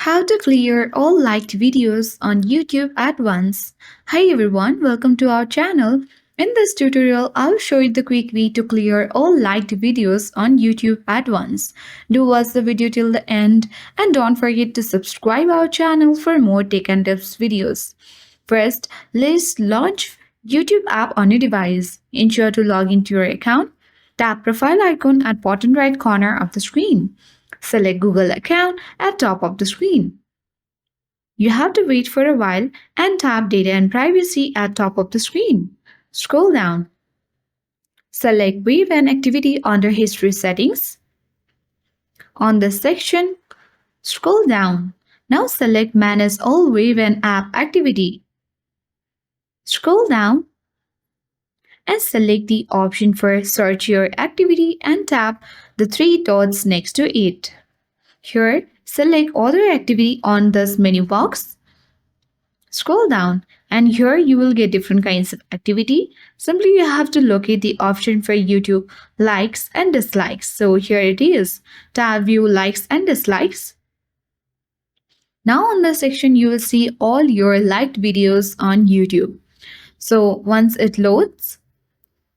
How to clear all liked videos on YouTube at once. Hi everyone, welcome to our channel. In this tutorial, I'll show you the quick way to clear all liked videos on YouTube at once. Do watch the video till the end and don't forget to subscribe our channel for more tech and tips videos. First, let's launch YouTube app on your device. Ensure to log into your account. Tap profile icon at bottom right corner of the screen. Select Google account at top of the screen. You have to wait for a while and tap Data and Privacy at top of the screen. Scroll down. Select Wave and Activity under History Settings. On this section, scroll down. Now select Manage All Wave and App Activity. Scroll down and select the option for Search Your Activity and tap the three dots next to it. Here, select Other Activity on this menu box. Scroll down and here you will get different kinds of activity. Simply you have to locate the option for YouTube likes and dislikes. So here it is. Tap View Likes and Dislikes. Now on this section you will see all your liked videos on YouTube. So once it loads,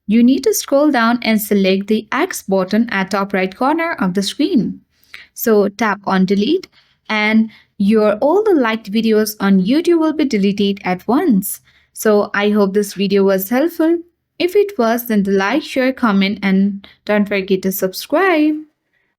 you need to scroll down and select the X button at top right corner of the screen. So tap on delete and all the liked videos on YouTube will be deleted at once. So I hope this video was helpful. If it was, then like, share, comment and don't forget to subscribe.